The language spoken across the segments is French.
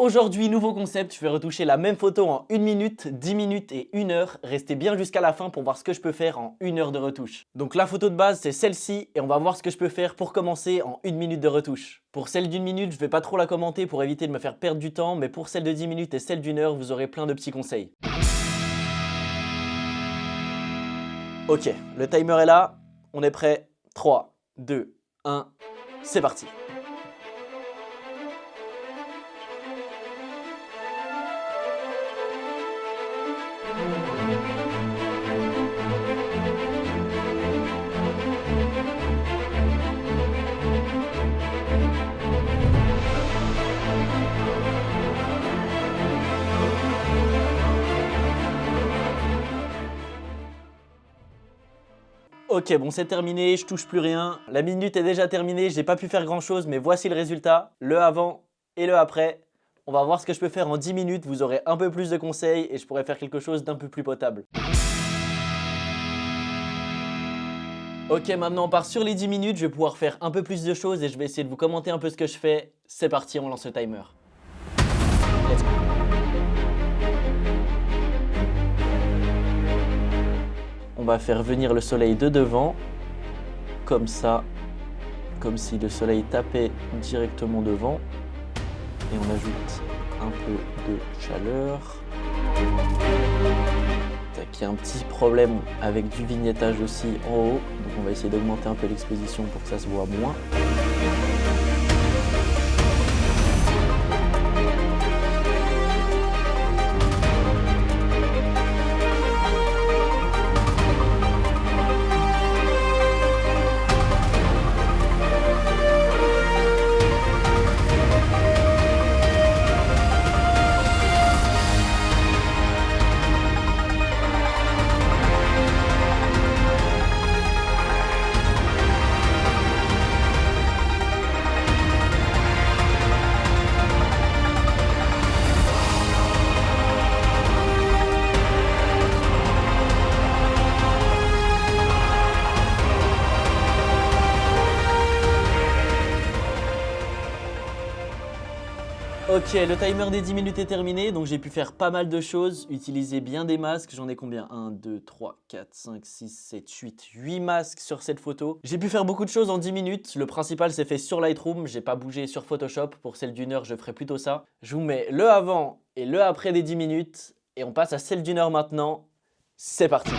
Aujourd'hui, nouveau concept, je vais retoucher la même photo en 1 minute, 10 minutes et 1 heure. Restez bien jusqu'à la fin pour voir ce que je peux faire en 1 heure de retouche. Donc la photo de base, c'est celle-ci et on va voir ce que je peux faire pour commencer en 1 minute de retouche. Pour celle d'1 minute, je vais pas trop la commenter pour éviter de me faire perdre du temps, mais pour celle de 10 minutes et celle d'1 heure, vous aurez plein de petits conseils. Ok, le timer est là, on est prêt. 3, 2, 1, c'est parti. Ok, bon c'est terminé, je touche plus rien. La minute est déjà terminée, j'ai pas pu faire grand chose, mais voici le résultat. Le avant et le après. On va voir ce que je peux faire en 10 minutes, vous aurez un peu plus de conseils et je pourrai faire quelque chose d'un peu plus potable. Ok, maintenant on part sur les 10 minutes, je vais pouvoir faire un peu plus de choses et je vais essayer de vous commenter un peu ce que je fais. C'est parti, on lance le timer. Let's go. On va faire venir le soleil de devant, comme ça, comme si le soleil tapait directement devant. Et on ajoute un peu de chaleur. Il y a un petit problème avec du vignettage aussi en haut, donc on va essayer d'augmenter un peu l'exposition pour que ça se voit moins. Ok, le timer des 10 minutes est terminé, donc j'ai pu faire pas mal de choses, utiliser bien des masques, j'en ai combien 1, 2, 3, 4, 5, 6, 7, 8 masques sur cette photo. J'ai pu faire beaucoup de choses en 10 minutes, le principal s'est fait sur Lightroom, j'ai pas bougé sur Photoshop, pour celle d'1 heure je ferai plutôt ça. Je vous mets le avant et le après des 10 minutes, et on passe à celle d'1 heure maintenant, c'est parti.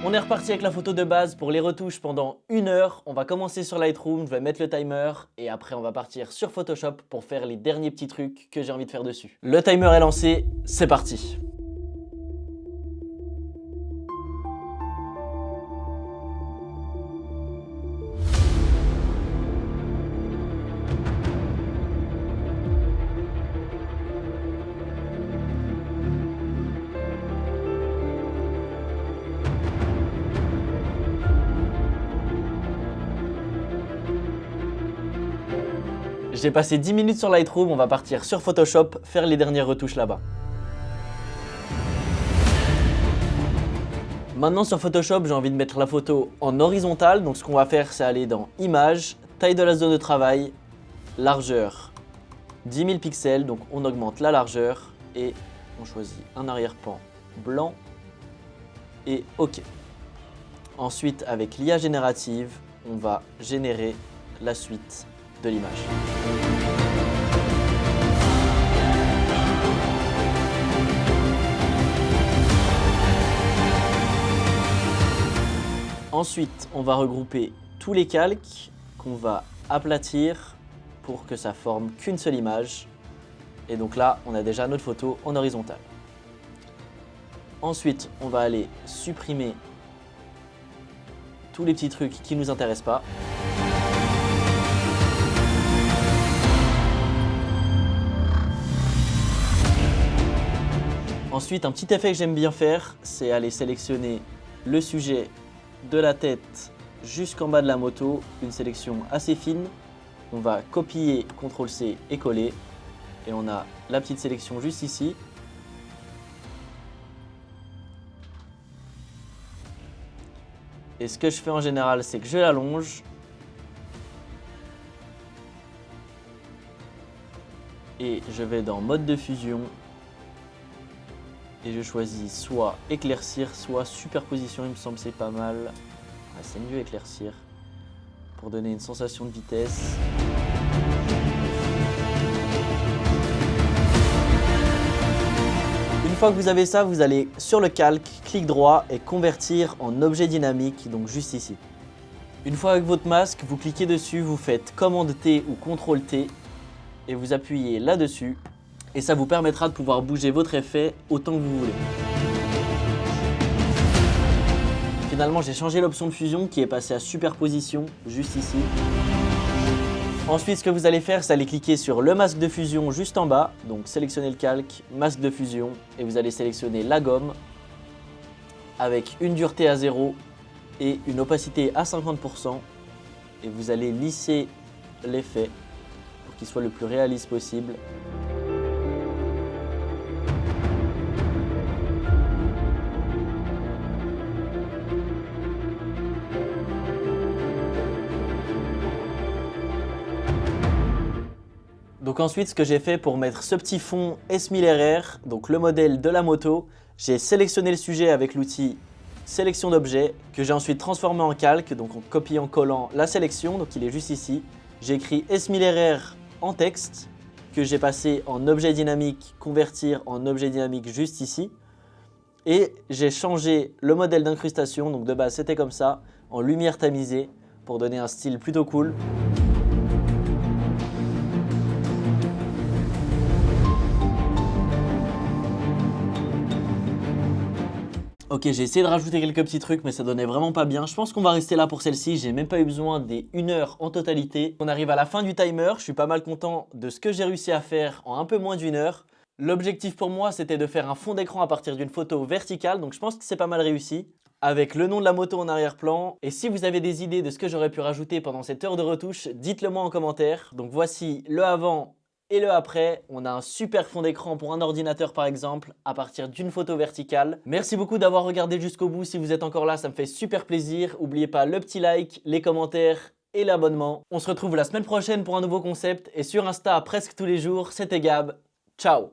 On est reparti avec la photo de base pour les retouches pendant 1 heure. On va commencer sur Lightroom, je vais mettre le timer et après on va partir sur Photoshop pour faire les derniers petits trucs que j'ai envie de faire dessus. Le timer est lancé, c'est parti. J'ai passé 10 minutes sur Lightroom, on va partir sur Photoshop, faire les dernières retouches là-bas. Maintenant sur Photoshop, j'ai envie de mettre la photo en horizontal, donc ce qu'on va faire c'est aller dans Images, taille de la zone de travail, largeur 10 000 pixels, donc on augmente la largeur et on choisit un arrière-plan blanc et OK. Ensuite avec l'IA générative, on va générer la suite de l'image. Ensuite, on va regrouper tous les calques qu'on va aplatir pour que ça forme qu'une seule image. Et donc là, on a déjà notre photo en horizontale. Ensuite, on va aller supprimer tous les petits trucs qui ne nous intéressent pas. Ensuite, un petit effet que j'aime bien faire, c'est aller sélectionner le sujet de la tête jusqu'en bas de la moto, une sélection assez fine. On va copier, CTRL-C et coller. Et on a la petite sélection juste ici. Et ce que je fais en général, c'est que je l'allonge. Et je vais dans mode de fusion. Et je choisis soit éclaircir, soit superposition, il me semble que c'est pas mal. Ah, c'est mieux éclaircir pour donner une sensation de vitesse. Une fois que vous avez ça, vous allez sur le calque, clic droit et convertir en objet dynamique, donc juste ici. Une fois avec votre masque, vous cliquez dessus, vous faites commande T ou CTRL T et vous appuyez là-dessus. Et ça vous permettra de pouvoir bouger votre effet autant que vous voulez. Finalement, j'ai changé l'option de fusion qui est passée à superposition, juste ici. Ensuite, ce que vous allez faire, c'est aller cliquer sur le masque de fusion juste en bas. Donc, sélectionnez le calque, masque de fusion, et vous allez sélectionner la gomme avec une dureté à 0 et une opacité à 50%. Et vous allez lisser l'effet pour qu'il soit le plus réaliste possible. Donc ensuite, ce que j'ai fait pour mettre ce petit fond S1000RR, donc le modèle de la moto, j'ai sélectionné le sujet avec l'outil sélection d'objet que j'ai ensuite transformé en calque, donc en copiant-collant la sélection, donc il est juste ici. J'ai écrit S1000RR en texte que j'ai passé en objet dynamique, convertir en objet dynamique juste ici. Et j'ai changé le modèle d'incrustation, donc de base c'était comme ça, en lumière tamisée pour donner un style plutôt cool. Ok, j'ai essayé de rajouter quelques petits trucs, mais ça donnait vraiment pas bien. Je pense qu'on va rester là pour celle-ci. J'ai même pas eu besoin des 1 heure en totalité. On arrive à la fin du timer. Je suis pas mal content de ce que j'ai réussi à faire en un peu moins d'1 heure. L'objectif pour moi, c'était de faire un fond d'écran à partir d'une photo verticale. Donc je pense que c'est pas mal réussi. Avec le nom de la moto en arrière-plan. Et si vous avez des idées de ce que j'aurais pu rajouter pendant cette heure de retouche, dites-le moi en commentaire. Donc voici le avant et le après. On a un super fond d'écran pour un ordinateur par exemple, à partir d'une photo verticale. Merci beaucoup d'avoir regardé jusqu'au bout. Si vous êtes encore là, ça me fait super plaisir. N'oubliez pas le petit like, les commentaires et l'abonnement. On se retrouve la semaine prochaine pour un nouveau concept. Et sur Insta presque tous les jours, c'était Gab. Ciao!